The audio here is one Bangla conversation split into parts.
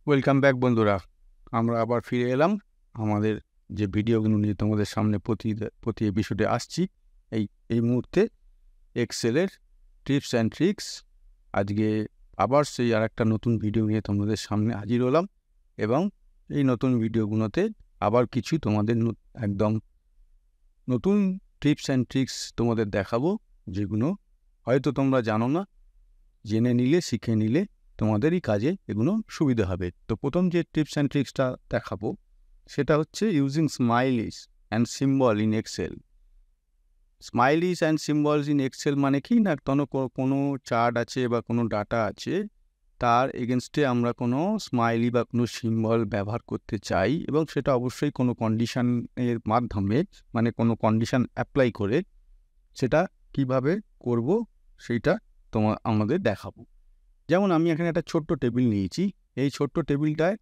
ওয়েলকাম ব্যাক বন্ধুরা। আমরা আবার ফিরে এলাম আমাদের যে ভিডিওগুলো নিয়ে তোমাদের সামনে প্রতি এপিসোডে আসছি। এই মুহূর্তে এক্সেলের টিপস অ্যান্ড ট্রিক্স। আজকে আবার সেই আরেকটা নতুন ভিডিও নিয়ে তোমাদের সামনে হাজির হলাম এবং এই নতুন ভিডিওগুলোতে আবার কিছু তোমাদের একদম নতুন টিপস অ্যান্ড ট্রিক্স তোমাদের দেখাবো, যেগুলো হয়তো তোমরা জানো না। জেনে নিলে, শিখে নিলে তোমাদেরই কাজে এগুলো সুবিধা হবে। তো প্রথম যে টিপস অ্যান্ড ট্রিক্সটা দেখাবো সেটা হচ্ছে using smileys and symbol in Excel. Smileys and symbols in Excel মানে কি না, কোনো চার্ট আছে বা কোনো ডাটা আছে, তার এগেনস্টে আমরা কোনো স্মাইলি বা কোনো সিম্বল ব্যবহার করতে চাই এবং সেটা অবশ্যই কোনো কন্ডিশনের মাধ্যমে, মানে কোনো কন্ডিশন অ্যাপ্লাই করে সেটা কিভাবে করব সেইটা আমাদের দেখাবো। যেমন আমি এখানে একটা ছোট্ট টেবিল নিয়েছি। এই ছোট্ট টেবিলটায়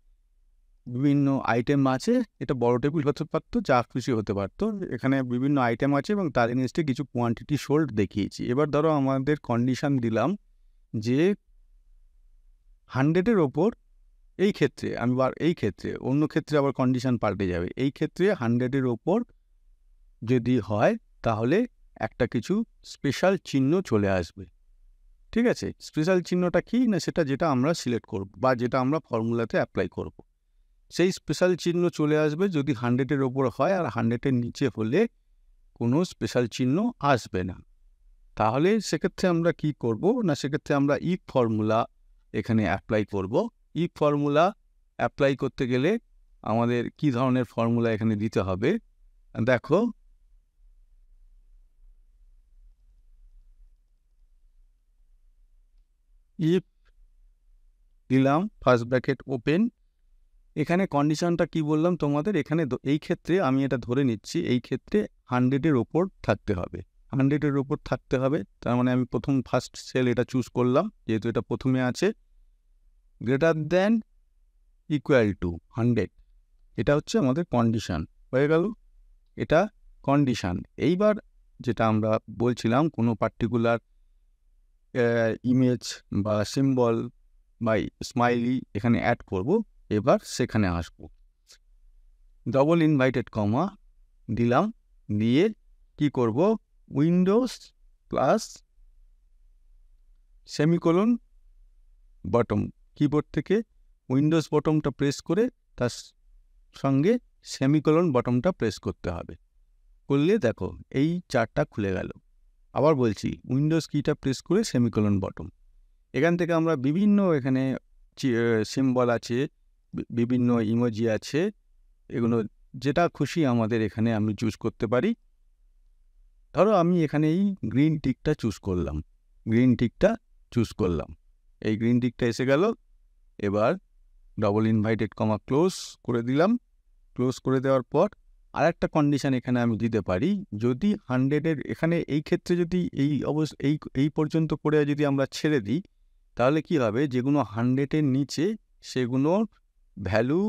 বিভিন্ন আইটেম আছে। এটা বড় টেবিল হতে পারতো, যা খুশি হতে পারতো। এখানে বিভিন্ন আইটেম আছে এবং তার এগেইনস্টে কিছু কোয়ান্টিটি সোল্ড দেখিয়েছি। এবার ধরো আমাদের কন্ডিশন দিলাম যে 100-এর ওপর, এই ক্ষেত্রে অন্য ক্ষেত্রে আবার কন্ডিশন পাল্টে যাবে। এই ক্ষেত্রে 100-এর ওপর যদি হয় তাহলে একটা কিছু স্পেশাল চিহ্ন চলে আসবে। ঠিক আছে, স্পেশাল চিহ্নটা কি না, সেটা যেটা আমরা সিলেক্ট করব বা যেটা আমরা ফর্মুলাতে অ্যাপ্লাই করব, সেই স্পেশাল চিহ্ন চলে আসবে যদি 100-এর ওপর হয়। আর 100-এর নিচে হলে কোনো স্পেশাল চিহ্ন আসবে না। তাহলে সেক্ষেত্রে আমরা কি করব না, সেক্ষেত্রে আমরা ইফ ফর্মুলা এখানে অ্যাপ্লাই করব। ইফ ফর্মুলা অ্যাপ্লাই করতে গেলে আমাদের কি ধরনের ফর্মুলা এখানে দিতে হবে দেখো। ইফ দিলাম ফার্স্ট ব্র্যাকেট ওপেন। এখানে কন্ডিশনটা কি বললাম তোমাদের, এখানে এই ক্ষেত্রে আমি এটা ধরে নিচ্ছি, এই ক্ষেত্রে 100-এর ওপর থাকতে হবে। 100-এর ওপর থাকতে হবে, তার মানে আমি ফার্স্ট সেল এটা চুজ করলাম, যেহেতু এটা প্রথমে আছে। গ্রেটার দেন ইকুয়াল টু 100, এটা হচ্ছে আমাদের কন্ডিশন হয়ে গেল। এটা কন্ডিশন। এইবার যেটা আমরা বলছিলাম, কোনো পার্টিকুলার ইমেজ বা সিম্বল বা স্মাইলি এখানে অ্যাড করব। এবার সেখানে আসবো, ডবল ইনভাইটেড কমা দিলাম, দিয়ে কি করব, Windows plus semicolon bottom, keyboard থেকে উইন্ডোজ বটমটা প্রেস করে তার সঙ্গে সেমিকোলন বটমটা প্রেস করতে হবে। করলে দেখো এই চার্টটা খুলে গেল। আবার বলছি, উইন্ডোজ কিটা প্রেস করে সেমিকোলন বটম। এখান থেকে আমরা বিভিন্ন এখানে সিম্বল আছে, বিভিন্ন ইমোজি আছে, এগুলো যেটা খুশি আমাদের এখানে আমি চুজ করতে পারি। ধরো আমি এখানে এই গ্রিন টিকটা চুজ করলাম, এই গ্রিন টিকটা এসে গেল। এবার ডবল ইনভাইটেড কমা ক্লোজ করে দিলাম। ক্লোজ করে দেওয়ার পর আর একটা কন্ডিশন এখানে আমি দিতে পারি, যদি 100-এর এখানে এই ক্ষেত্রে যদি এই পর্যন্ত করে যদি আমরা ছেড়ে দিই, তাহলে কি হবে, যেগুলো 100-এর নিচে সেগুলোর ভ্যালু,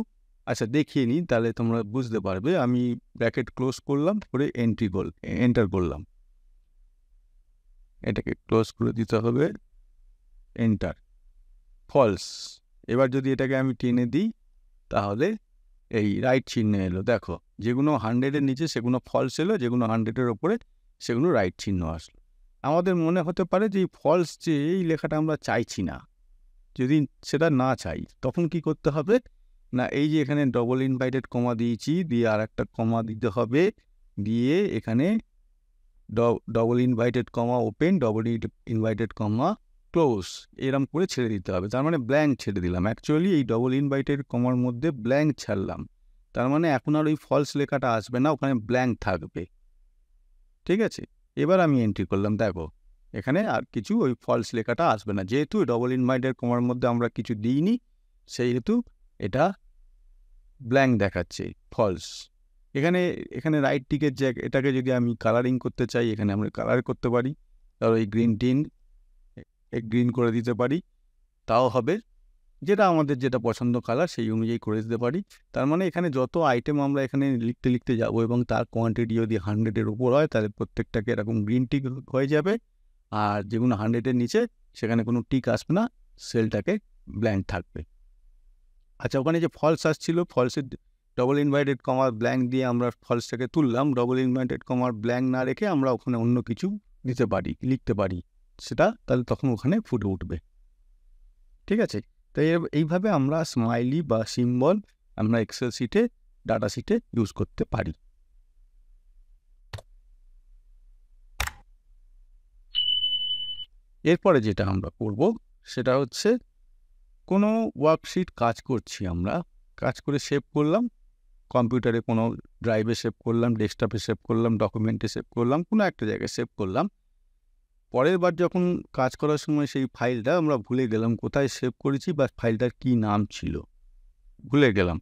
আচ্ছা দেখিয়ে নিই তাহলে তোমরা বুঝতে পারবে। আমি ব্র্যাকেট ক্লোজ করলাম, করে এন্টার করলাম, এটাকে ক্লোজ করে দিতে হবে, এন্টার, ফলস। এবার যদি এটাকে আমি টেনে দিই তাহলে এই রাইট চিহ্ন এলো। দেখো যেগুলো 100-এর নিচে সেগুলো ফলস এলো, যেগুলো 100-এর ওপরে সেগুলো রাইট চিহ্ন আসলো। আমাদের মনে হতে পারে যে এই ফলস, যে এই লেখাটা আমরা চাইছি না। যদি সেটা না চাই তখন কি করতে হবে না, এই যে এখানে ডবল ইনভাইটেড কমা দিয়েছি, দিয়ে আর একটা কমা দিতে হবে, দিয়ে এখানে double inverted comma open, double inverted comma close, এরম করে ছেড়ে দিতে হবে। তার মানে ব্ল্যাঙ্ক ছেড়ে দিলাম। অ্যাকচুয়ালি এই ডবল ইনভাইটেড কমার মধ্যে ব্ল্যাঙ্ক ছাড়লাম, তার মানে এখন আর ওই ফলস লেখাটা আসবে না, ওখানে ব্ল্যাঙ্ক থাকবে। ঠিক আছে, এবার আমি এন্ট্রি করলাম, দেখো এখানে আর কিছু ওই ফলস লেখাটা আসবে না, যেহেতু ডবল ইনভাইটেড কমার মধ্যে আমরা কিছু দিইনি, সেহেতু এটা ব্ল্যাঙ্ক দেখাচ্ছে, ফলস। এখানে এখানে রাইট টিকের জায়গা, এটাকে যদি আমি কালারিং করতে চাই, এখানে আমরা কালার করতে পারি। ধরো এই গ্রিন করে দিতে পারি, তাও হবে। যেটা পছন্দ কালার সেই অনুযায়ী করে দিতে পারি। তার মানে এখানে যত আইটেম আমরা এখানে লিখতে যাবো এবং তার কোয়ান্টিটি যদি 100-এর উপর হয়, তাহলে প্রত্যেকটাকে এরকম গ্রিন টিক হয়ে যাবে। আর যেগুলো 100-এর নিচে সেখানে কোনো টিক আসবে না, সেলটাকে ব্ল্যাঙ্ক থাকবে। আচ্ছা, ওখানে যে ফলস আসছিল, ফলসের ডবল ইনভার্টেড কমা ব্ল্যাঙ্ক দিয়ে আমরা ফলসটাকে তুললাম। ডবল ইনভার্টেড কমার ব্ল্যাঙ্ক না রেখে আমরা ওখানে অন্য কিছু দিতে পারি, লিখতে পারি, সেটা তাহলে তখন ওখানে ফুটে উঠবে। ঠিক আছে? তাই এইভাবে আমরা স্মাইলি বা সিম্বল আমরা এক্সেল শিটে, ডাটা শিটে ইউজ করতে পারি। এরপরে যেটা আমরা করব সেটা হচ্ছে, কোনো ওয়ার্কশিট কাজ করছি, আমরা কাজ করে সেভ করলাম, কম্পিউটারে কোনো ড্রাইভে সেভ করলাম, ডেস্কটপে সেভ করলাম, ডকুমেন্টে সেভ করলাম, কোনো একটা জায়গায় সেভ করলাম। পরের বার যখন কাজ করার সময় সেই ফাইলটা আমরা ভুলে গেলাম কোথায় সেভ করেছি বা ফাইলটার কী নাম ছিল, ভুলে গেলাম।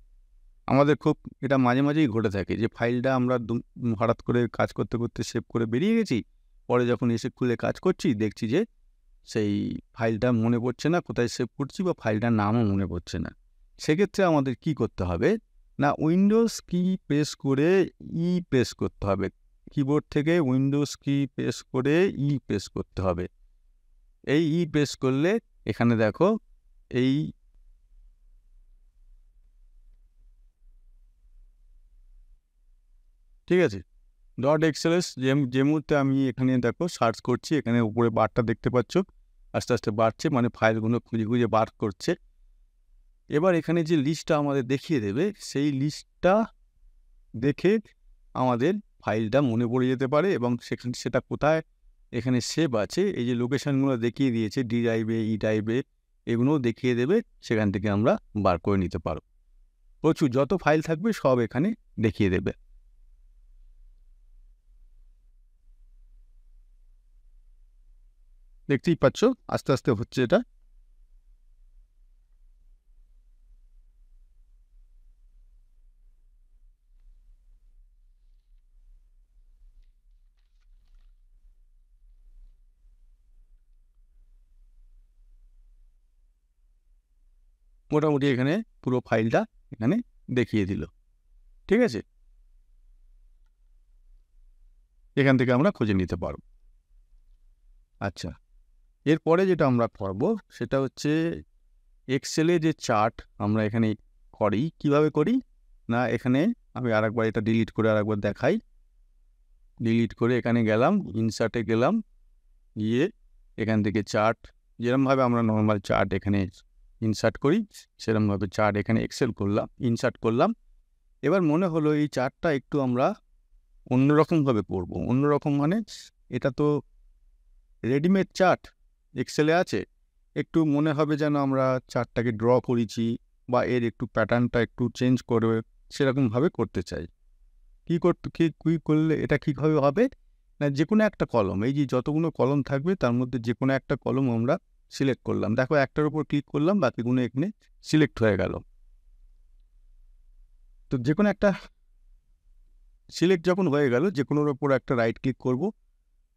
আমাদের খুব এটা মাঝে মাঝেই ঘটে থাকে যে ফাইলটা আমরা হঠাৎ করে কাজ করতে করতে সেভ করে বেরিয়ে গেছি, পরে যখন এসে খুলে কাজ করছি দেখছি যে সেই ফাইলটা মনে পড়ছে না কোথায় সেভ করছি, বা ফাইলটার নামও মনে পড়ছে না। সেক্ষেত্রে আমাদের কি করতে হবে না, উইন্ডোজ কি প্রেস করে প্রেস করতে হবে। কিবোর্ড থেকে উইন্ডোজ কি প্রেস করে প্রেস করতে হবে। এই প্রেস করলে এখানে দেখো এই ঠিক আছে, ডট এক্সএলএস যে মুহূর্তে আমি এখানে দেখো সার্চ করছি, এখানে উপরে বারটা দেখতে পাচ্ছ, আস্তে আস্তে বাড়ছে, মানে ফাইলগুলো খুঁজে খুঁজে বার করছে। এবার এখানে যে লিস্টটা আমাদের দেখিয়ে দেবে, সেই লিস্টটা দেখে আমাদের ফাইলটা মনে পড়ে যেতে পারে, এবং সেখানে সেটা কোথায় এখানে সেভ আছে, এই যে লোকেশানগুলো দেখিয়ে দিয়েছে, ডি ড্রাইভে, ড্রাইভে, এগুলোও দেখিয়ে দেবে, সেখান থেকে আমরা বার করে নিতে পারব। প্রচুর যত ফাইল থাকবে সব এখানে দেখিয়ে দেবে। দেখতেই পাচ্ছ আস্তে আস্তে হচ্ছে এটা। মোটামুটি এখানে পুরো ফাইলটা এখানে দেখিয়ে দিল। ঠিক আছে, এখান থেকে আমরা খুঁজে নিতে পারব। আচ্ছা, এরপরে যেটা আমরা করব সেটা হচ্ছে এক্সেলে যে চার্ট আমরা এখানে করি, কিভাবে করি না, এখানে আমি আরেকবার এটা ডিলিট করে আরেকবার দেখাই। ডিলিট করে এখানে গেলাম, ইনসার্টে গেলাম, গিয়ে এখান থেকে চার্ট, যেরকমভাবে আমরা নর্মাল চার্ট এখানে ইনসার্ট করি সেরকমভাবে চার্ট এখানে এক্সেল করলাম, ইনসার্ট করলাম। এবার মনে হলো এই চার্টটা একটু আমরা অন্যরকমভাবে করব। অন্যরকম মানে এটা তো রেডিমেড চার্ট এক্সেলে আছে, একটু মনে হবে যেন আমরা চার্টটাকে ড্র করেছি, বা এর একটু প্যাটার্নটা একটু চেঞ্জ করে সেরকমভাবে করতে চাই। কী করলে এটা কীভাবে হবে না, যে কোনো একটা কলম, এই যে যতগুলো কলম থাকবে তার মধ্যে যে কোনো একটা কলম আমরা সিলেক্ট করলাম। দেখো একটার উপর ক্লিক করলাম, বাকিগুলো এখানে সিলেক্ট হয়ে গেল। তো যে কোনো একটা সিলেক্ট যখন হয়ে গেল, যে কোনোর ওপর একটা রাইট ক্লিক করব,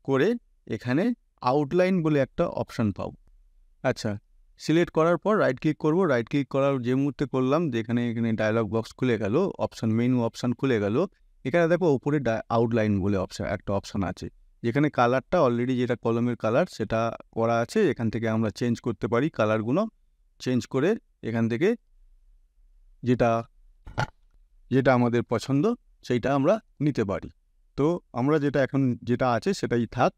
করে এখানে আউটলাইন বলে একটা অপশান পাবো। আচ্ছা, সিলেক্ট করার পর রাইট ক্লিক করব, রাইট ক্লিক করার যে মুহূর্তে করলাম, যেখানে এখানে ডায়লগ বক্স খুলে গেল, অপশান মেনু অপশান খুলে গেল। এখানে দেখো উপরে আউটলাইন বলে একটা অপশান আছে, যেখানে কালারটা অলরেডি যেটা কলমের কালার সেটা করা আছে, এখান থেকে আমরা চেঞ্জ করতে পারি কালারগুলো, চেঞ্জ করে এখান থেকে যেটা যেটা আমাদের পছন্দ সেইটা আমরা নিতে পারি। তো আমরা যেটা আছে সেটাই থাক।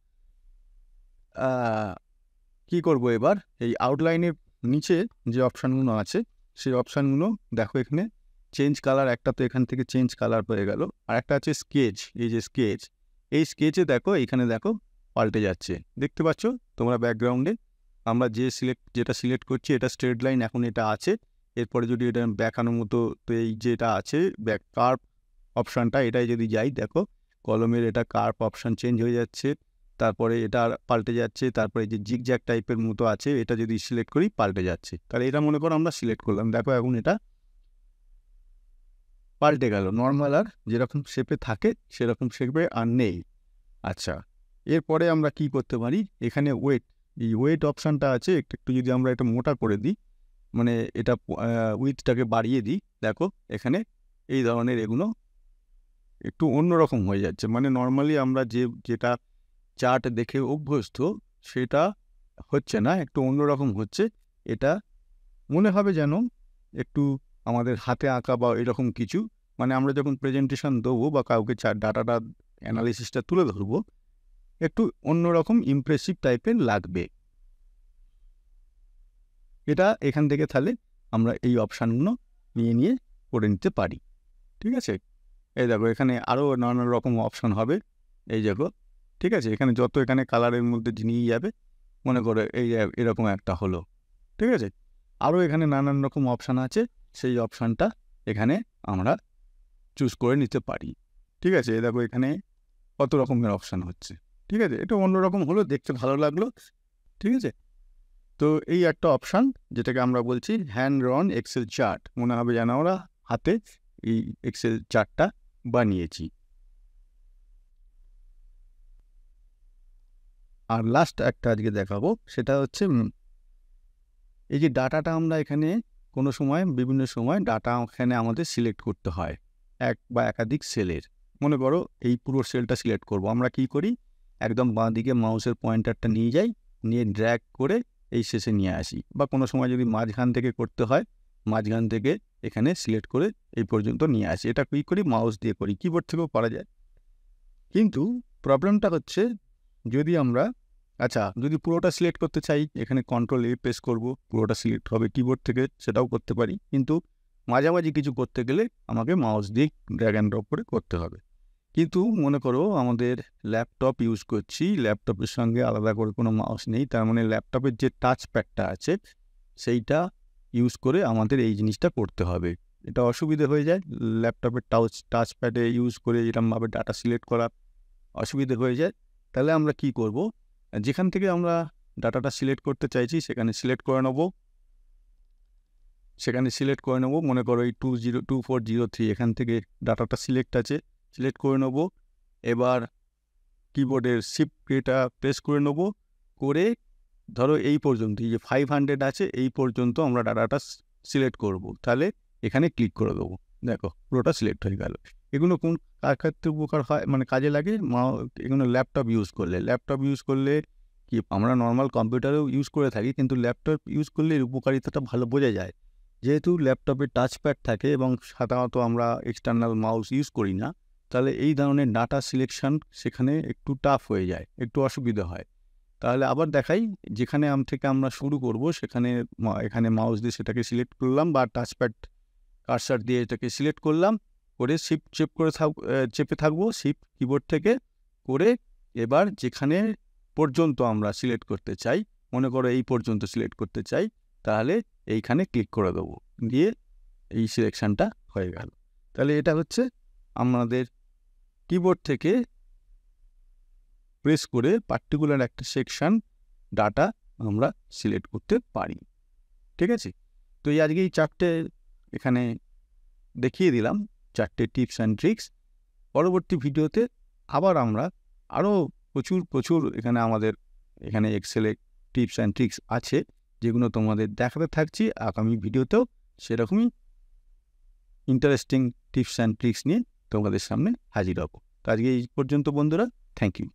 কি করব এবার, এই আউটলাইনের নিচে যে অপশানগুলো আছে সেই অপশানগুলো দেখো, এখানে চেঞ্জ কালার একটা, তো এখান থেকে চেঞ্জ কালার হয়ে গেল। আর একটা আছে স্কেচ, এই যে স্কেচ, এই স্কেচে দেখো এখানে দেখো পাল্টে যাচ্ছে, দেখতে পাচ্ছ তোমরা ব্যাকগ্রাউন্ডে। আমরা যেটা সিলেক্ট করছি এটা স্ট্রেট লাইন, এখন এটা আছে। এরপরে যদি এটা দেখানোর মতো, তো এই যেটা আছে কার্ভ অপশানটা, এটাই যদি যাই দেখো কলমের এটা কার্ভ অপশান চেঞ্জ হয়ে যাচ্ছে, তারপরে এটা পাল্টে যাচ্ছে, তারপরে যে জিগজ্যাগ টাইপের মতো আছে এটা যদি সিলেক্ট করি পাল্টে যাচ্ছে। তাহলে এটা মনে করো আমরা সিলেক্ট করলাম, দেখো এখন এটা পাল্টে গেল, নর্মাল আর যেরকম শেপে থাকে সেরকম শেপে আর নেই। আচ্ছা, এরপরে আমরা কি করতে পারি, এখানে এই ওয়েট অপশানটা আছে, একটু যদি আমরা এটা মোটা করে দিই, মানে এটা উইথটাকে বাড়িয়ে দিই, দেখো এখানে এই ধরনের এগুলো একটু অন্যরকম হয়ে যাচ্ছে। মানে নর্মালি আমরা যেটা চার্ট দেখে অভ্যস্ত সেটা হচ্ছে না, একটু অন্যরকম হচ্ছে। এটা মনে হবে যেন একটু আমাদের হাতে আঁকা বা এরকম কিছু, মানে আমরা যখন প্রেজেন্টেশন দেবো বা কাউকে ডাটাটা অ্যানালিসিসটা তুলে ধরবো, একটু অন্যরকম ইমপ্রেসিভ টাইপের লাগবে। এটা এখান থেকে তাহলে আমরা এই অপশানগুলো নিয়ে করে নিতে পারি। ঠিক আছে, এই দেখো এখানে আরও নানান রকম অপশান হবে, এই দেখো। ঠিক আছে, এখানে যত এখানে কালারের মধ্যে নিয়ে যাবে, মনে করে এই এরকম একটা হলো। ঠিক আছে, আরও এখানে নানান রকম অপশান আছে, সেই অপশানটা এখানে আমরা চুজ করে নিতে পারি। ঠিক আছে, এই দেখো এখানে কত রকমের অপশান হচ্ছে। ঠিক আছে, এটা অন্যরকম হলো, দেখতে ভালো লাগলো। ঠিক আছে, তো এই একটা অপশান যেটাকে আমরা বলছি হ্যান্ড রন এক্সেল চার্ট, মনে হবে যেন আমরা হাতে এই এক্সেল চার্টটা বানিয়েছি। আর লাস্ট একটা আজকে দেখাবো, সেটা হচ্ছে এই যে ডাটাটা আমরা এখানে কোনো সময় বিভিন্ন সময় ডাটা এখানে আমাদের সিলেক্ট করতে হয় এক বা একাধিক সেলের। মনে করো এই পুরো সেলটা সিলেক্ট করব, আমরা কি করি, একদম বাঁ দিকে মাউসের পয়েন্টারটা নিয়ে যাই, নিয়ে ড্র্যাগ করে এই শেষে নিয়ে আসি, বা কোনো সময় যদি মাঝখান থেকে করতে হয় মাঝখান থেকে এখানে সিলেক্ট করে এই পর্যন্ত নিয়ে আসি। এটা কী করি, মাউস দিয়ে করি, কিবোর্ড থেকেও করা যায়। কিন্তু প্রবলেমটা হচ্ছে যদি আমরা যদি পুরোটা সিলেক্ট করতে চাই, এখানে কন্ট্রোল এ প্রেস করব, পুরোটা সিলেক্ট হবে কিবোর্ড থেকে, সেটাও করতে পারি। কিন্তু মাঝামাঝি কিছু করতে গেলে আমাকে মাউস দিয়ে ড্র্যাগ অ্যান্ড ড্রপ করে করতে হবে। কিন্তু মনে করো আমাদের ল্যাপটপ ইউজ করছি, ল্যাপটপের সঙ্গে আলাদা করে কোনো মাউস নেই, তার মানে ল্যাপটপের যে টাচ প্যাডটা আছে সেইটা ইউজ করে আমাদের এই জিনিসটা করতে হবে। এটা অসুবিধে হয়ে যায়, ল্যাপটপের টাচ প্যাডে ইউজ করে এরকমভাবে ডাটা সিলেক্ট করা অসুবিধে হয়ে যায়। তাহলে আমরা কি করব, যেখান থেকে আমরা ডাটাটা সিলেক্ট করতে চাইছি সেখানে সিলেক্ট করে নেব, মনে করো এই 20403 এখান থেকে ডাটাটা সিলেক্ট আছে, সিলেক্ট করে নেব। এবার কিবোর্ডের শিফট কিটা প্রেস করে নেব, করে ধরো এই পর্যন্ত, এই যে 500 আছে এই পর্যন্ত আমরা ডাটাটা সিলেক্ট করব, তাহলে এখানে ক্লিক করে দেবো, দেখো পুরোটা সিলেক্ট হয়ে গেল। এগুলো কোন কার ক্ষেত্রে উপকার হয়, মানে কাজে লাগে, এগুলো ল্যাপটপ ইউজ করলে কি, আমরা নর্মাল কম্পিউটারেও ইউজ করে থাকি, কিন্তু ল্যাপটপ ইউজ করলে এর উপকারিতাটা ভালো বোঝা যায়। যেহেতু ল্যাপটপে টাচপ্যাড থাকে এবং সাধারণত আমরা এক্সটার্নাল মাউস ইউজ করি না, তাহলে এই ধরনের ডাটা সিলেকশন সেখানে একটু টাফ হয়ে যায়, একটু অসুবিধা হয়। তাহলে আবার দেখাই, যেখানে থেকে আমরা শুরু করব সেখানে এখানে মাউস দিয়ে সেটাকে সিলেক্ট করলাম, বা টাচপ্যাড কার্সার দিয়ে এটাকে সিলেক্ট করলাম, করে চেপে থাকবো শিফট কিবোর্ড থেকে করে। এবার যেখানে পর্যন্ত আমরা সিলেক্ট করতে চাই, মনে করো এই পর্যন্ত সিলেক্ট করতে চাই, তাহলে এইখানে ক্লিক করে দেবো, দিয়ে এই সিলেকশানটা হয়ে গেল। তাহলে এটা হচ্ছে আমাদের কিবোর্ড থেকে প্রেস করে পার্টিকুলার একটা সেকশন ডাটা আমরা সিলেক্ট করতে পারি। ঠিক আছে, তো এই আজকে এই চারটে এখানে দেখিয়ে দিলাম, চারটে টিপস অ্যান্ড ট্রিক্স। পরবর্তী ভিডিওতে আবার আমরা আরও প্রচুর আমাদের এখানে এক্সেলে টিপস অ্যান্ড ট্রিক্স আছে, যেগুলো তোমাদের দেখাতে থাকছি আগামী ভিডিওতেও। সেরকমই ইন্টারেস্টিং টিপস অ্যান্ড ট্রিক্স নিয়ে তোমাদের সামনে হাজির হব। তো আজকে এই পর্যন্ত বন্ধুরা, থ্যাংক ইউ।